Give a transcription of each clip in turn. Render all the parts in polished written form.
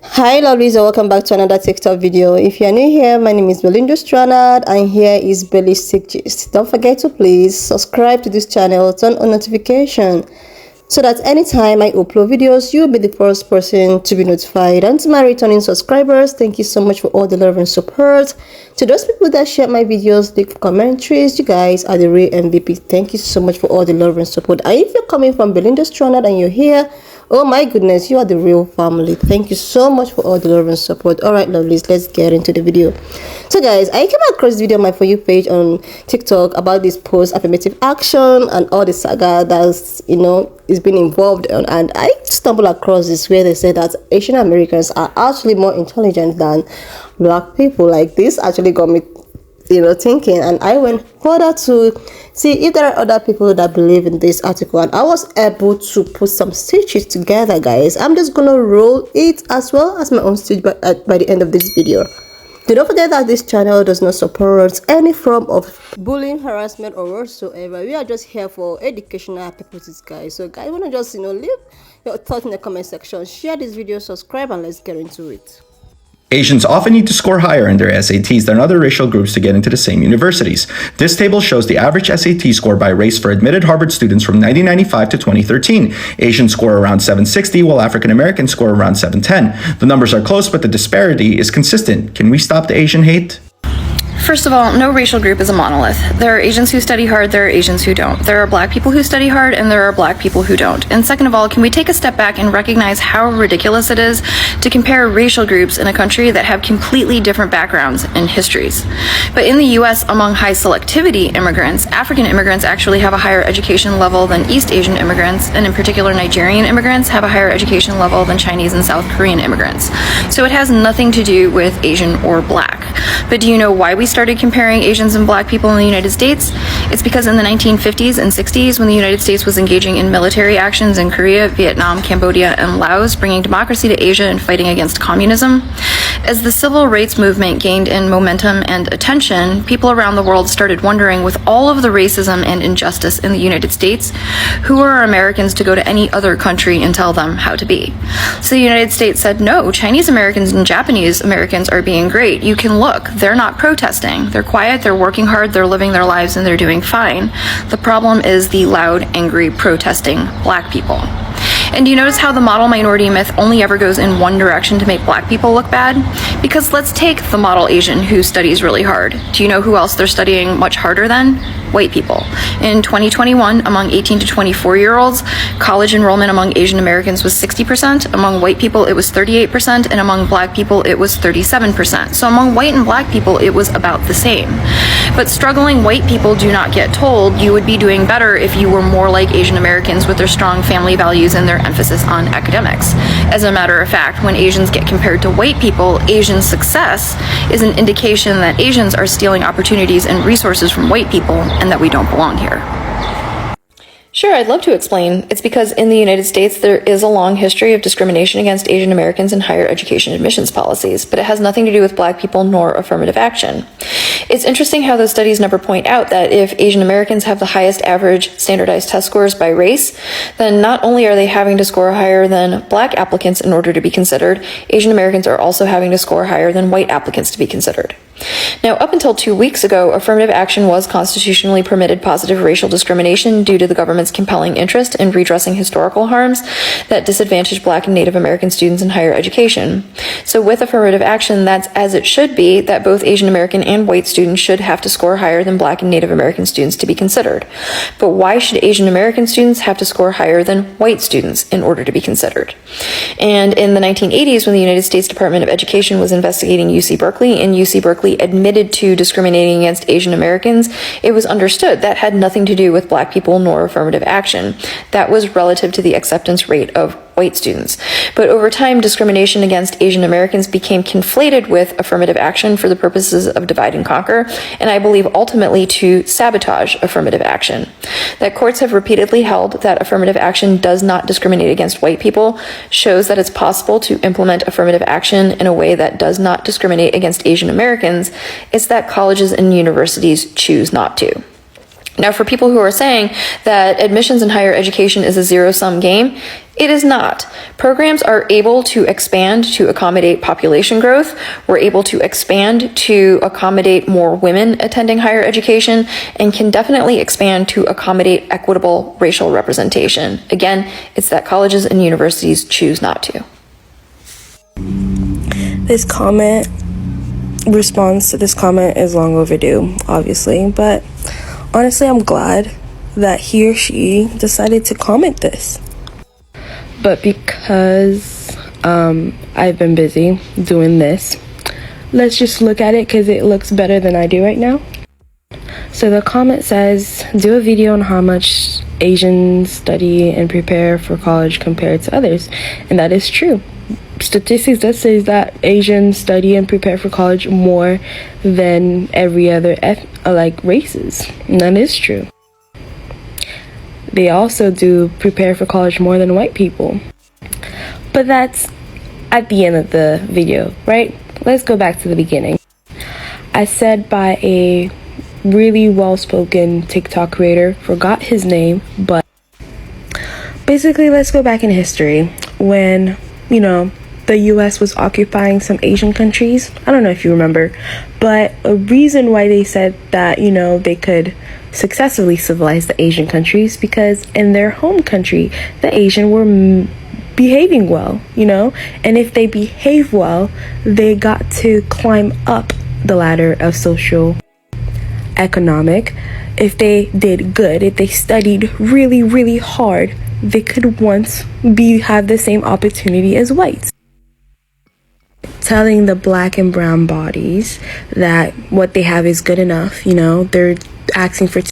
Hi lovelies, and welcome back to another TikTok video. If you are new here, my name is Belinda Stranad and here is Belly's Tech Gist. Don't forget to please subscribe to this channel, turn on notification so that anytime I upload videos, you'll be the first person to be notified. And to my returning subscribers, thank you so much for all the love and support. To those people that share my videos, leave commentaries, you guys are the real MVP. Thank you so much for all the love and support. And if you're coming from Belinda Stranad and you're here, oh my goodness, you are the real family. Thank you so much for all the love and support. All right, lovelies, let's get into the video. So guys, I came across this video on my For You page on TikTok about this post affirmative action and all the saga that's, is being involved in, and I stumbled across this where they say that Asian Americans are actually more intelligent than black people. Like, this actually got me thinking, and I went further to see if there are other people that believe in this article, and I was able to put some stitches together, guys. I'm just gonna roll it as well as my own stitch by the end of this video. Do not forget that this channel does not support any form of bullying, harassment, or whatsoever. We are just here for educational purposes, guys. So guys, wanna just leave your thoughts in the comment section, share this video, subscribe, and let's get into it. Asians often need to score higher in their SATs than other racial groups to get into the same universities. This table shows the average SAT score by race for admitted Harvard students from 1995 to 2013. Asians score around 760, while African Americans score around 710. The numbers are close, but the disparity is consistent. Can we stop the Asian hate? First of all, no racial group is a monolith. There are Asians who study hard, there are Asians who don't. There are black people who study hard, and there are black people who don't. And second of all, can we take a step back and recognize how ridiculous it is to compare racial groups in a country that have completely different backgrounds and histories? But in the US, among high selectivity immigrants, African immigrants actually have a higher education level than East Asian immigrants, and in particular Nigerian immigrants have a higher education level than Chinese and South Korean immigrants. So it has nothing to do with Asian or black. But do you know why we started comparing Asians and black people in the United States? It's because in the 1950s and 60s, when the United States was engaging in military actions in Korea, Vietnam, Cambodia, and Laos, bringing democracy to Asia and fighting against communism, as the civil rights movement gained in momentum and attention, people around the world started wondering, with all of the racism and injustice in the United States, who are Americans to go to any other country and tell them how to be? So the United States said, no, Chinese Americans and Japanese Americans are being great. You can look, they're not protesting. They're quiet, they're working hard, they're living their lives, and they're doing fine. The problem is the loud, angry, protesting black people. And do you notice how the model minority myth only ever goes in one direction to make black people look bad? Because let's take the model Asian who studies really hard. Do you know who else they're studying much harder than? White people. In 2021, among 18 to 24-year-olds, college enrollment among Asian Americans was 60%, among white people it was 38%, and among black people it was 37%. So among white and black people it was about the same. But struggling white people do not get told you would be doing better if you were more like Asian Americans with their strong family values and their emphasis on academics. As a matter of fact, when Asians get compared to white people, Asian success is an indication that Asians are stealing opportunities and resources from white people and that we don't belong here. Sure, I'd love to explain. It's because in the United States, there is a long history of discrimination against Asian Americans in higher education admissions policies, but it has nothing to do with black people nor affirmative action. It's interesting how those studies never point out that if Asian Americans have the highest average standardized test scores by race, then not only are they having to score higher than black applicants in order to be considered, Asian Americans are also having to score higher than white applicants to be considered. Now, up until 2 weeks ago, affirmative action was constitutionally permitted positive racial discrimination due to the government's compelling interest in redressing historical harms that disadvantage black and Native American students in higher education. So with affirmative action, that's as it should be, that both Asian American and white students should have to score higher than black and Native American students to be considered. But why should Asian American students have to score higher than white students in order to be considered? And in the 1980s, when the United States Department of Education was investigating UC Berkeley, and UC Berkeley admitted to discriminating against Asian Americans, it was understood that had nothing to do with black people nor affirmative action. That was relative to the acceptance rate of white students. But over time, discrimination against Asian Americans became conflated with affirmative action for the purposes of divide and conquer, and I believe ultimately to sabotage affirmative action. That courts have repeatedly held that affirmative action does not discriminate against white people shows that it's possible to implement affirmative action in a way that does not discriminate against Asian Americans. It's that colleges and universities choose not to. Now, for people who are saying that admissions in higher education is a zero-sum game, It is not. Programs are able to expand to accommodate population growth. We're able to expand to accommodate more women attending higher education, and can definitely expand to accommodate equitable racial representation. Again, it's that colleges and universities choose not to. This response to this comment is long overdue, obviously, but honestly, I'm glad that he or she decided to comment this. But because I've been busy doing this, let's just look at it because it looks better than I do right now. So the comment says, do a video on how much Asians study and prepare for college compared to others. And that is true. Statistics does say that Asians study and prepare for college more than every other races. And that is true. They also do prepare for college more than white people. But that's at the end of the video, right? Let's go back to the beginning. I said by a really well-spoken TikTok creator, forgot his name, but basically let's go back in history when, the US was occupying some Asian countries. I don't know if you remember, but a reason why they said that, they could successfully civilize the Asian countries because in their home country, the Asian were behaving well, and if they behave well, they got to climb up the ladder of social economic. If they did good, if they studied really, really hard, they could once have the same opportunity as whites. Telling the black and brown bodies that what they have is good enough, they're asking for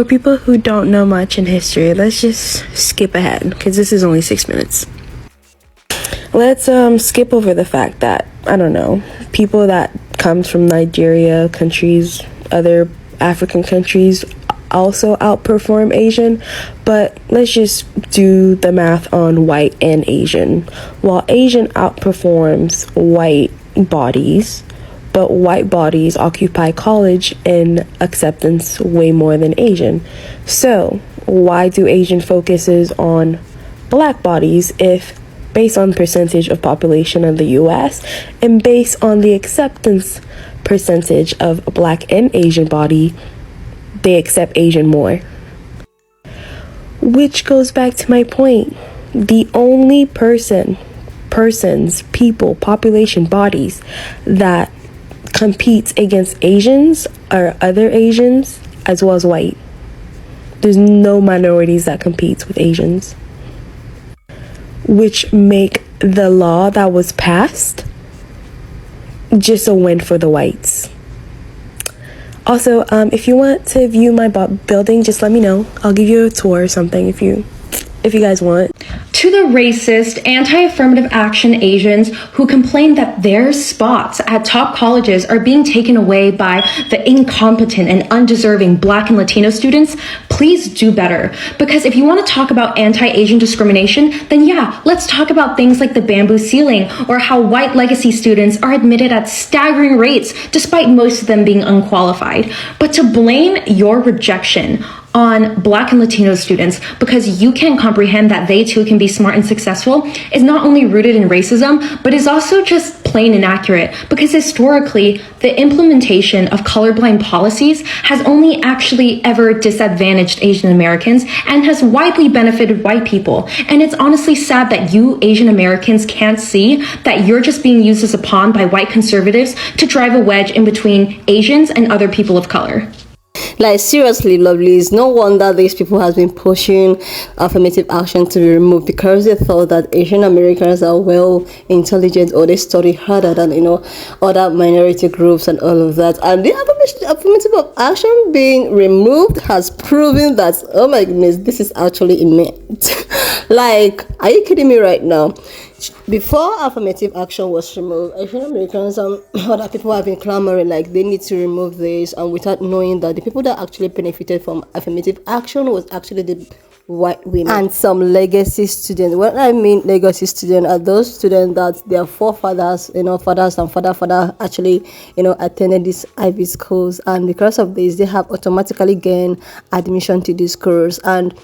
people who don't know much in history. Let's just skip ahead because this is only 6 minutes. Let's skip over the fact that, people that comes from Nigeria, countries, other African countries also outperform Asian, but let's just do the math on white and Asian. While Asian outperforms white bodies, but white bodies occupy college and acceptance way more than Asian. So why do Asian focuses on black bodies if based on percentage of population of the US and based on the acceptance percentage of black and Asian body, they accept Asian more? Which goes back to my point. The only population bodies that competes against Asians are other Asians as well as white. There's no minorities that competes with Asians, which make the law that was passed just a win for the whites. Also, if you want to view my building, just let me know. I'll give you a tour or something if you guys want. To the racist, anti-affirmative action Asians who complain that their spots at top colleges are being taken away by the incompetent and undeserving Black and Latino students, please do better. Because if you want to talk about anti-Asian discrimination, then yeah, let's talk about things like the bamboo ceiling or how white legacy students are admitted at staggering rates despite most of them being unqualified. But to blame your rejection on Black and Latino students because you can't comprehend that they too can be smart and successful is not only rooted in racism, but is also just plain inaccurate, because historically, the implementation of colorblind policies has only actually ever disadvantaged Asian Americans and has widely benefited white people. And it's honestly sad that you Asian Americans can't see that you're just being used as a pawn by white conservatives to drive a wedge in between Asians and other people of color. Like, seriously, lovelies, no wonder these people has been pushing affirmative action to be removed because they thought that Asian Americans are well intelligent or they study harder than other minority groups and all of that. And the affirmative action being removed has proven that, oh my goodness, this is actually immense. Like, are you kidding me right now? Before affirmative action was removed, Asian Americans and other people have been clamoring like they need to remove this, and without knowing that the people that actually benefited from affirmative action was actually the white women and some legacy students. When I mean legacy students, are those students that their forefathers, fathers and father actually, attended these Ivy schools, and because of this, they have automatically gained admission to these schools. And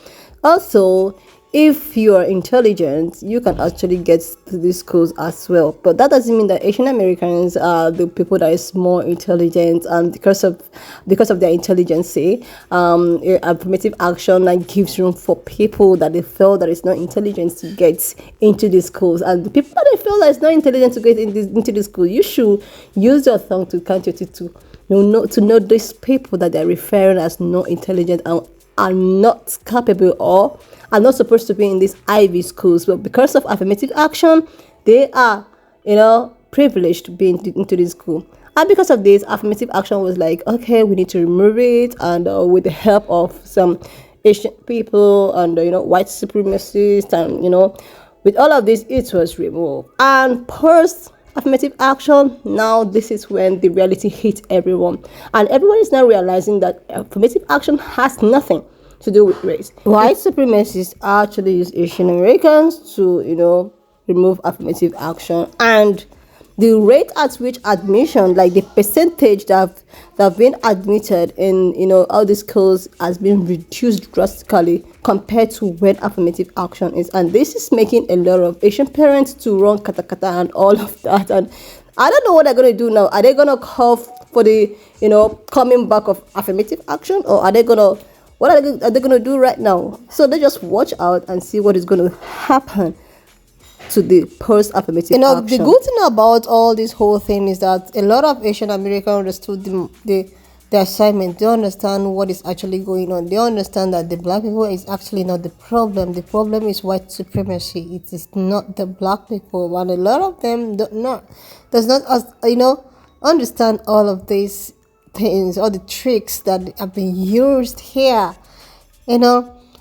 Also, if you are intelligent, you can actually get to these schools as well. But that doesn't mean that Asian Americans are the people that is more intelligent, and because of their intelligence, affirmative action like gives room for people that they feel that is not intelligent to get into these schools, and the people that they feel that is not intelligent to get into the school, you should use your tongue to count your teeth to know these people that they're referring as not intelligent and are not capable or are not supposed to be in these Ivy schools, but because of affirmative action, they are, privileged to be into this school. And because of this, affirmative action was like, okay, we need to remove it, and with the help of some Asian people and white supremacists, and with all of this, it was removed. And post affirmative action, now this is when the reality hit everyone, and everyone is now realizing that affirmative action has nothing to do with race. White supremacists actually use Asian Americans to remove affirmative action, and the rate at which admission, like the percentage that have been admitted in all these schools, has been reduced drastically compared to when affirmative action is. And this is making a lot of Asian parents to run kata and all of that. And I don't know what they're going to do now. Are they going to call for the coming back of affirmative action, or are they going to what are they going to do right now? So they just watch out and see what is going to happen to the post-affirmative action. The good thing about all this whole thing is that a lot of Asian Americans understood the assignment. They understand what is actually going on. They understand that the black people is actually not the problem. The problem is white supremacy. It is not the black people. And a lot of them does not understand all of these things, all the tricks that have been used here.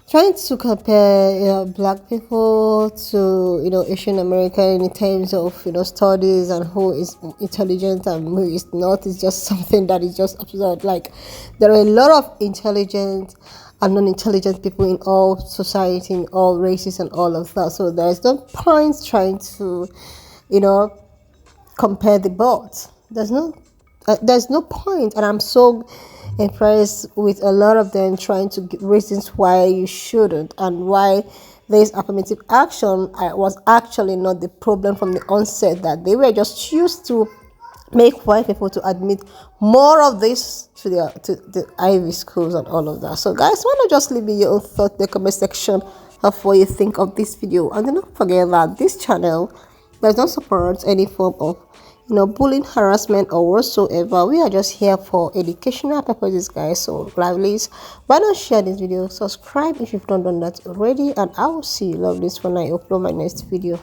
Trying to compare black people to Asian American in terms of studies and who is intelligent and who is not is just something that is just absurd. Like, there are a lot of intelligent and non-intelligent people in all society, in all races and all of that. So there is no point trying to compare the both. There's no point, and I'm so impressed with a lot of them trying to give reasons why you shouldn't, and why this affirmative action was actually not the problem from the onset, that they were just used to make white people to admit more of this to the Ivy schools and all of that. So guys, why not just leave me your own thought in the comment section of what you think of this video, and do not forget that this channel does not support any form of bullying, harassment, or whatsoever. We are just here for educational purposes, guys. So please, why not share this video, subscribe if you've not done that already, and I will see you lovelies when I upload my next video.